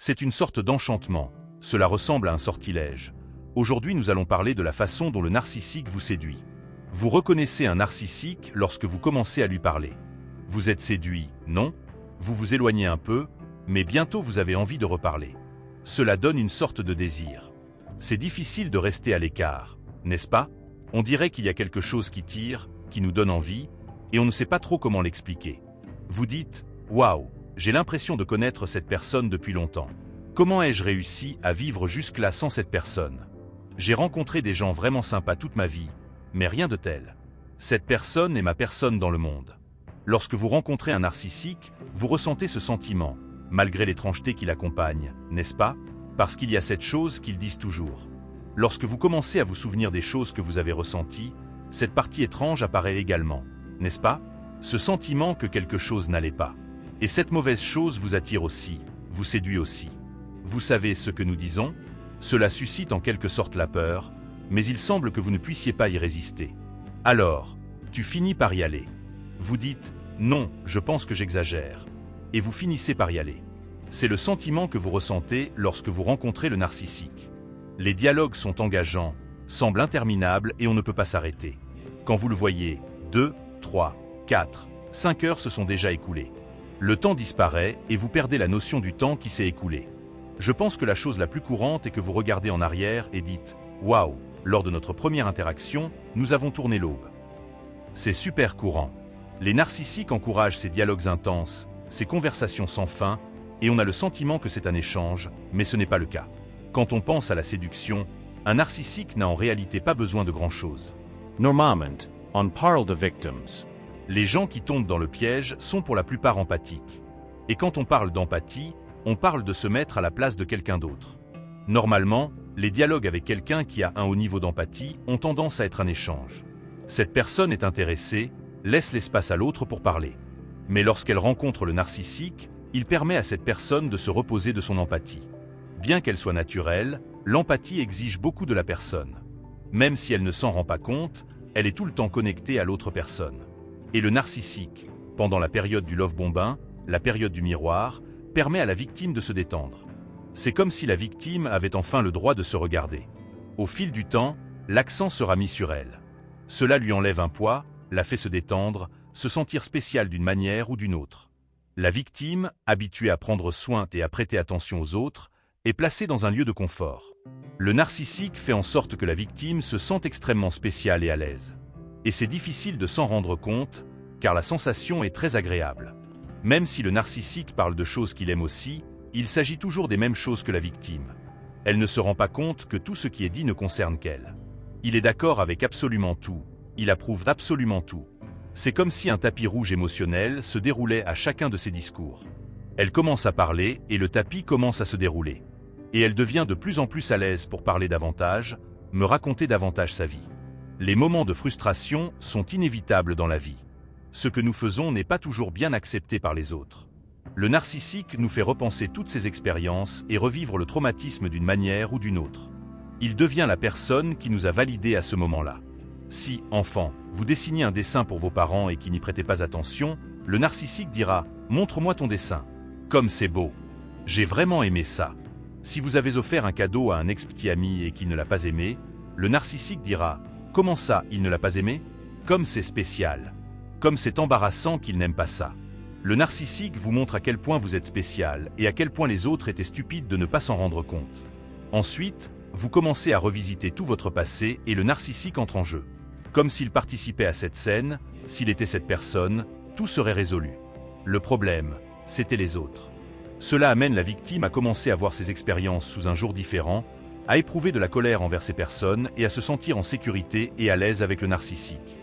C'est une sorte d'enchantement, cela ressemble à un sortilège. Aujourd'hui nous allons parler de la façon dont le narcissique vous séduit. Vous reconnaissez un narcissique lorsque vous commencez à lui parler. Vous êtes séduit, non? Vous vous éloignez un peu, mais bientôt vous avez envie de reparler. Cela donne une sorte de désir. C'est difficile de rester à l'écart, n'est-ce pas? On dirait qu'il y a quelque chose qui tire, qui nous donne envie, et on ne sait pas trop comment l'expliquer. Vous dites « Waouh, j'ai l'impression de connaître cette personne depuis longtemps. Comment ai-je réussi à vivre jusque-là sans cette personne? J'ai rencontré des gens vraiment sympas toute ma vie, mais rien de tel. Cette personne est ma personne dans le monde. » Lorsque vous rencontrez un narcissique, vous ressentez ce sentiment, malgré l'étrangeté qui l'accompagne, n'est-ce pas? Parce qu'il y a cette chose qu'ils disent toujours. Lorsque vous commencez à vous souvenir des choses que vous avez ressenties, cette partie étrange apparaît également, n'est-ce pas? Ce sentiment que quelque chose n'allait pas. Et cette mauvaise chose vous attire aussi, vous séduit aussi. Vous savez ce que nous disons? Cela suscite en quelque sorte la peur, mais il semble que vous ne puissiez pas y résister. Alors, tu finis par y aller. Vous dites « Non, je pense que j'exagère » et vous finissez par y aller. C'est le sentiment que vous ressentez lorsque vous rencontrez le narcissique. Les dialogues sont engageants, semblent interminables et on ne peut pas s'arrêter. Quand vous le voyez, 2, 3, 4, 5 heures se sont déjà écoulées. Le temps disparaît et vous perdez la notion du temps qui s'est écoulé. Je pense que la chose la plus courante est que vous regardez en arrière et dites « Waouh, lors de notre première interaction, nous avons tourné l'aube. » C'est super courant. Les narcissiques encouragent ces dialogues intenses, ces conversations sans fin, et on a le sentiment que c'est un échange, mais ce n'est pas le cas. Quand on pense à la séduction, un narcissique n'a en réalité pas besoin de grand-chose. Normalement, on parle de victims. Les gens qui tombent dans le piège sont pour la plupart empathiques. Et quand on parle d'empathie, on parle de se mettre à la place de quelqu'un d'autre. Normalement, les dialogues avec quelqu'un qui a un haut niveau d'empathie ont tendance à être un échange. Cette personne est intéressée, laisse l'espace à l'autre pour parler. Mais lorsqu'elle rencontre le narcissique, il permet à cette personne de se reposer de son empathie. Bien qu'elle soit naturelle, l'empathie exige beaucoup de la personne. Même si elle ne s'en rend pas compte, elle est tout le temps connectée à l'autre personne. Et le narcissique, pendant la période du love bombing, la période du miroir, permet à la victime de se détendre. C'est comme si la victime avait enfin le droit de se regarder. Au fil du temps, l'accent sera mis sur elle. Cela lui enlève un poids, la fait se détendre, se sentir spéciale d'une manière ou d'une autre. La victime, habituée à prendre soin et à prêter attention aux autres, est placée dans un lieu de confort. Le narcissique fait en sorte que la victime se sente extrêmement spéciale et à l'aise. Et c'est difficile de s'en rendre compte, car la sensation est très agréable. Même si le narcissique parle de choses qu'il aime aussi, il s'agit toujours des mêmes choses que la victime. Elle ne se rend pas compte que tout ce qui est dit ne concerne qu'elle. Il est d'accord avec absolument tout, il approuve absolument tout. C'est comme si un tapis rouge émotionnel se déroulait à chacun de ses discours. Elle commence à parler et le tapis commence à se dérouler. Et elle devient de plus en plus à l'aise pour parler davantage, me raconter davantage sa vie. Les moments de frustration sont inévitables dans la vie. Ce que nous faisons n'est pas toujours bien accepté par les autres. Le narcissique nous fait repenser toutes ces expériences et revivre le traumatisme d'une manière ou d'une autre. Il devient la personne qui nous a validés à ce moment-là. Si, enfant, vous dessinez un dessin pour vos parents et qui n'y prêtez pas attention, le narcissique dira « Montre-moi ton dessin. Comme c'est beau. J'ai vraiment aimé ça. » Si vous avez offert un cadeau à un ex-petit ami et qu'il ne l'a pas aimé, le narcissique dira « Comment ça, il ne l'a pas aimé? Comme c'est spécial. Comme c'est embarrassant qu'il n'aime pas ça. » Le narcissique vous montre à quel point vous êtes spécial et à quel point les autres étaient stupides de ne pas s'en rendre compte. Ensuite, vous commencez à revisiter tout votre passé et le narcissique entre en jeu. Comme s'il participait à cette scène, s'il était cette personne, tout serait résolu. Le problème, c'était les autres. Cela amène la victime à commencer à voir ses expériences sous un jour différent, à éprouver de la colère envers ces personnes et à se sentir en sécurité et à l'aise avec le narcissique.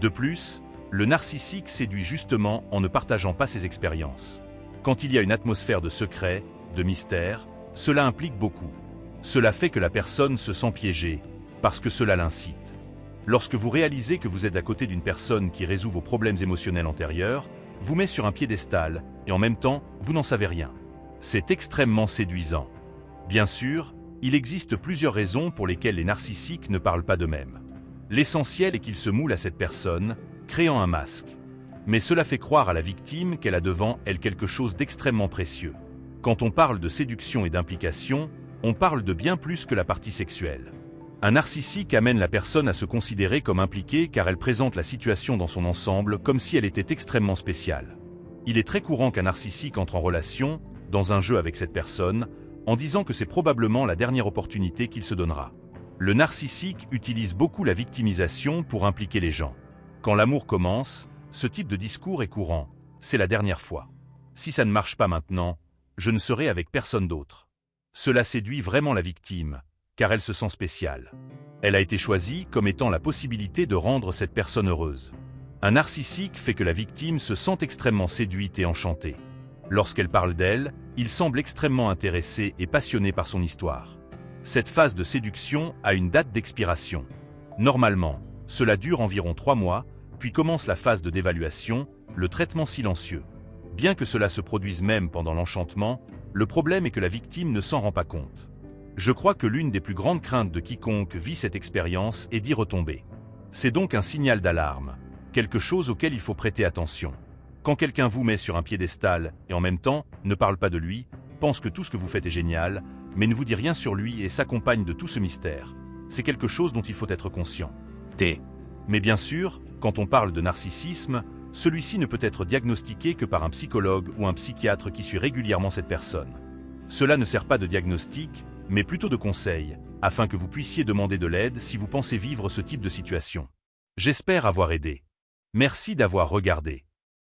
De plus, le narcissique séduit justement en ne partageant pas ses expériences. Quand il y a une atmosphère de secret, de mystère, cela implique beaucoup. Cela fait que la personne se sent piégée, parce que cela l'incite. Lorsque vous réalisez que vous êtes à côté d'une personne qui résout vos problèmes émotionnels antérieurs, vous met sur un piédestal, et en même temps, vous n'en savez rien. C'est extrêmement séduisant. Bien sûr, il existe plusieurs raisons pour lesquelles les narcissiques ne parlent pas d'eux-mêmes. L'essentiel est qu'ils se moulent à cette personne, créant un masque. Mais cela fait croire à la victime qu'elle a devant elle quelque chose d'extrêmement précieux. Quand on parle de séduction et d'implication, on parle de bien plus que la partie sexuelle. Un narcissique amène la personne à se considérer comme impliquée car elle présente la situation dans son ensemble comme si elle était extrêmement spéciale. Il est très courant qu'un narcissique entre en relation, dans un jeu avec cette personne, en disant que c'est probablement la dernière opportunité qu'il se donnera. Le narcissique utilise beaucoup la victimisation pour impliquer les gens. Quand l'amour commence, ce type de discours est courant. C'est la dernière fois. Si ça ne marche pas maintenant, je ne serai avec personne d'autre. Cela séduit vraiment la victime, car elle se sent spéciale. Elle a été choisie comme étant la possibilité de rendre cette personne heureuse. Un narcissique fait que la victime se sent extrêmement séduite et enchantée. Lorsqu'elle parle d'elle, il semble extrêmement intéressé et passionné par son histoire. Cette phase de séduction a une date d'expiration. Normalement, cela dure environ 3 mois, puis commence la phase de dévaluation, le traitement silencieux. Bien que cela se produise même pendant l'enchantement, le problème est que la victime ne s'en rend pas compte. Je crois que l'une des plus grandes craintes de quiconque vit cette expérience est d'y retomber. C'est donc un signal d'alarme, quelque chose auquel il faut prêter attention. Quand quelqu'un vous met sur un piédestal et en même temps ne parle pas de lui, pense que tout ce que vous faites est génial, mais ne vous dit rien sur lui et s'accompagne de tout ce mystère, c'est quelque chose dont il faut être conscient. Mais bien sûr, quand on parle de narcissisme, celui-ci ne peut être diagnostiqué que par un psychologue ou un psychiatre qui suit régulièrement cette personne. Cela ne sert pas de diagnostic, mais plutôt de conseil, afin que vous puissiez demander de l'aide si vous pensez vivre ce type de situation. J'espère avoir aidé. Merci d'avoir regardé.